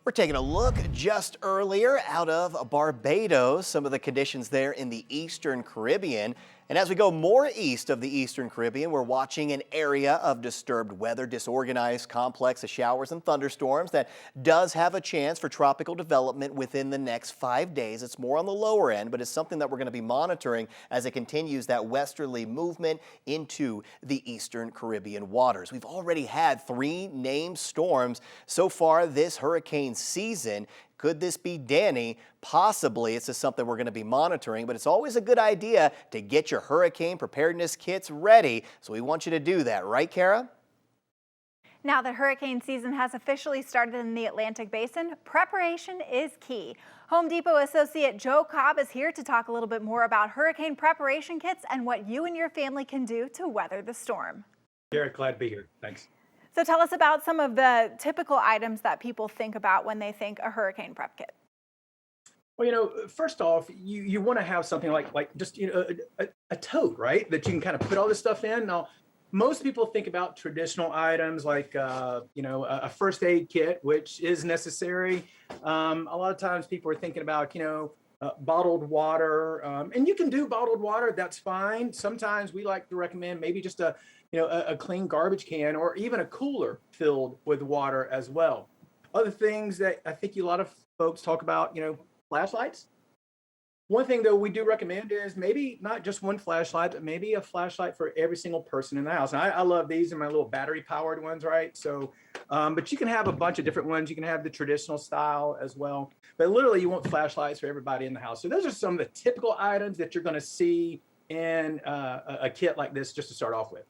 We're taking a look just earlier out of Barbados, some of the conditions there in the Eastern Caribbean. And as we go more east of the Eastern Caribbean, we're watching an area of disturbed weather, disorganized complex of showers and thunderstorms that does have a chance for tropical development within the next 5 days. It's more on the lower end, but it's something that we're going to be monitoring as it continues that westerly movement into the Eastern Caribbean waters. We've already had 3 named storms so far this hurricane season. Could this be Danny? Possibly. It's just something we're going to be monitoring, but it's always a good idea to get your hurricane preparedness kits ready. So we want you to do that, right, Kara? Now that hurricane season has officially started in the Atlantic Basin, preparation is key. Home Depot associate Joe Cobb is here to talk a little bit more about hurricane preparation kits and what you and your family can do to weather the storm. Garrett, glad to be here. Thanks. So tell us about some of the typical items that people think about when they think a hurricane prep kit. Well, first off, you want to have something like just a tote, right? That you can kind of put all this stuff in. Now, most people think about traditional items like a first aid kit, which is necessary. A lot of times people are thinking about bottled water, and you can do bottled water. That's fine. Sometimes we like to recommend maybe just a clean garbage can or even a cooler filled with water as well. Other things that I think a lot of folks talk about, flashlights. One thing though we do recommend is maybe not just one flashlight, but maybe a flashlight for every single person in the house. And I love these are my little battery powered ones, right? So, but you can have a bunch of different ones. You can have the traditional style as well. But literally you want flashlights for everybody in the house. So those are some of the typical items that you're going to see in a kit like this just to start off with.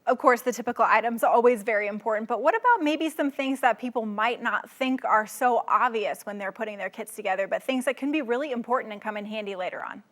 Of course, the typical items are always very important, but what about maybe some things that people might not think are so obvious when they're putting their kits together, but things that can be really important and come in handy later on?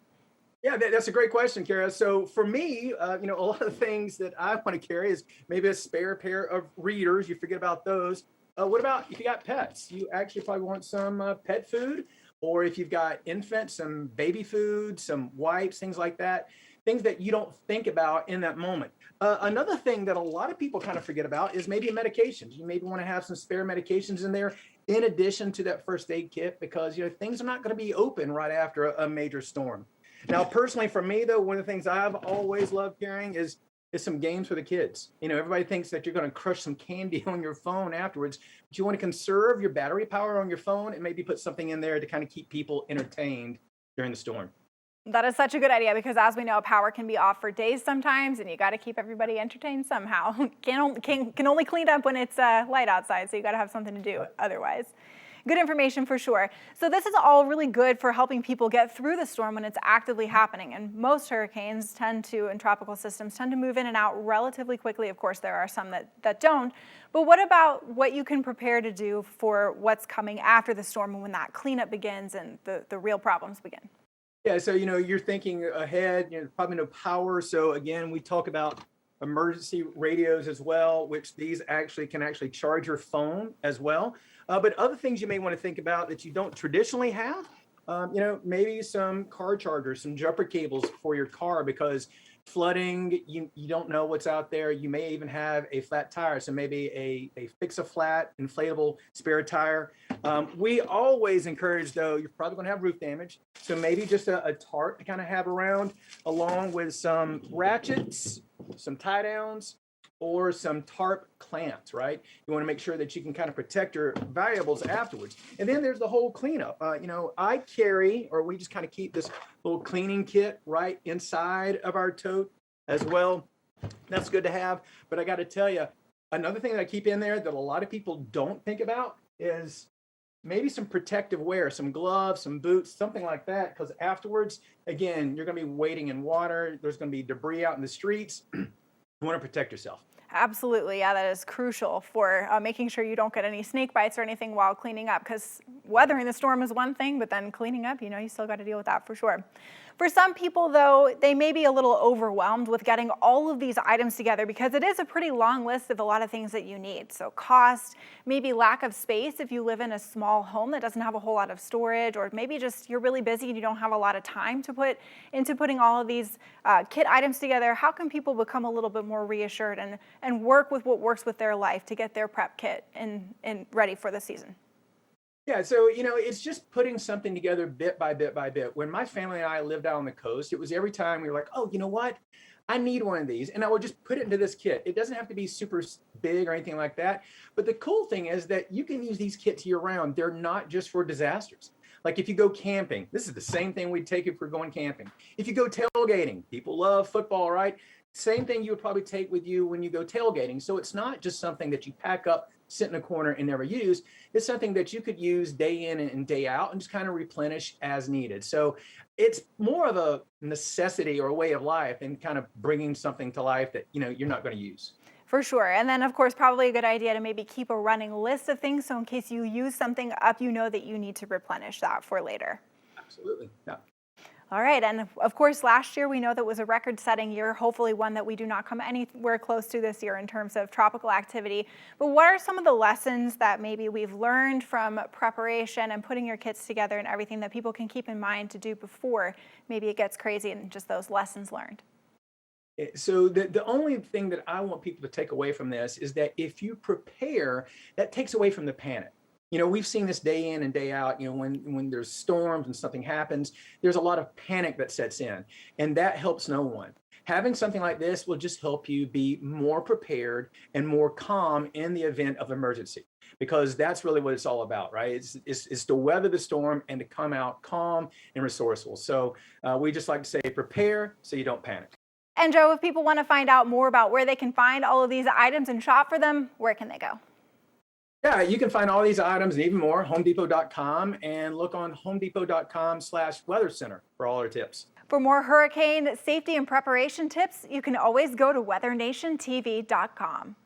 Yeah, that's a great question, Kara. So for me, a lot of the things that I want to carry is maybe a spare pair of readers. You forget about those. What about if you got pets? You actually probably want some pet food, or if you've got infants, some baby food, some wipes, things like that. Things that you don't think about in that moment. Another thing that a lot of people kind of forget about is maybe medications. You maybe want to have some spare medications in there in addition to that first aid kit because things are not going to be open right after a major storm. Now, personally, for me though, one of the things I've always loved carrying is some games for the kids. Everybody thinks that you're going to crush some candy on your phone afterwards, but you want to conserve your battery power on your phone and maybe put something in there to kind of keep people entertained during the storm. That is such a good idea because as we know, power can be off for days sometimes and you got to keep everybody entertained somehow. Can only clean up when it's light outside, so you got to have something to do otherwise. Good information for sure. So this is all really good for helping people get through the storm when it's actively happening. And most hurricanes and tropical systems tend to move in and out relatively quickly. Of course, there are some that don't. But what about what you can prepare to do for what's coming after the storm and when that cleanup begins and the real problems begin? Yeah, so you're thinking ahead, probably no power. So again, we talk about emergency radios as well, which these can actually charge your phone as well. But other things you may want to think about that you don't traditionally have, maybe some car chargers, some jumper cables for your car because flooding, you don't know what's out there. You may even have a flat tire. So maybe a fix-a-flat inflatable spare tire. We always encourage, though, you're probably going to have roof damage. So maybe just a tarp to kind of have around along with some ratchets, some tie downs, or some tarp clamps, right? You want to make sure that you can kind of protect your valuables afterwards. And then there's the whole cleanup. I carry, or we just kind of keep this little cleaning kit right inside of our tote as well. That's good to have. But I got to tell you, another thing that I keep in there that a lot of people don't think about is maybe some protective wear, some gloves, some boots, something like that. Because afterwards, again, you're going to be wading in water. There's going to be debris out in the streets. You want to protect yourself. Absolutely. Yeah, that is crucial for making sure you don't get any snake bites or anything while cleaning up because weathering the storm is one thing, but then cleaning up, you still got to deal with that for sure. For some people, though, they may be a little overwhelmed with getting all of these items together because it is a pretty long list of a lot of things that you need. So cost, maybe lack of space if you live in a small home that doesn't have a whole lot of storage, or maybe just you're really busy and you don't have a lot of time to put into putting all of these kit items together. How can people become a little bit more reassured and work with what works with their life to get their prep kit and ready for the season? Yeah, so it's just putting something together bit by bit by bit. When my family and I lived out on the coast, it was every time we were like, oh, you know what? I need one of these. And I would just put it into this kit. It doesn't have to be super big or anything like that. But the cool thing is that you can use these kits year round. They're not just for disasters. Like if you go camping, this is the same thing we'd take if we're going camping. If you go tailgating, people love football, right? Same thing you would probably take with you when you go tailgating. So it's not just something that you pack up, sit in a corner and never use. It's something that you could use day in and day out and just kind of replenish as needed. So it's more of a necessity or a way of life and kind of bringing something to life that you're not going to use. For sure. And then, of course, probably a good idea to maybe keep a running list of things. So in case you use something up, you know that you need to replenish that for later. Absolutely. Yeah. All right. And of course, last year we know that was a record setting year, hopefully one that we do not come anywhere close to this year in terms of tropical activity. But what are some of the lessons that maybe we've learned from preparation and putting your kits together and everything that people can keep in mind to do before maybe it gets crazy, and just those lessons learned? So the only thing that I want people to take away from this is that if you prepare, that takes away from the panic. We've seen this day in and day out. When there's storms and something happens, there's a lot of panic that sets in, and that helps no one. Having something like this will just help you be more prepared and more calm in the event of emergency, because that's really what it's all about, right? It's to weather the storm and to come out calm and resourceful. So we just like to say, prepare so you don't panic. And Joe, if people want to find out more about where they can find all of these items and shop for them, where can they go? Yeah, you can find all these items and even more, homedepot.com, and look on homedepot.com/weather center for all our tips. For more hurricane safety and preparation tips, you can always go to weathernationtv.com.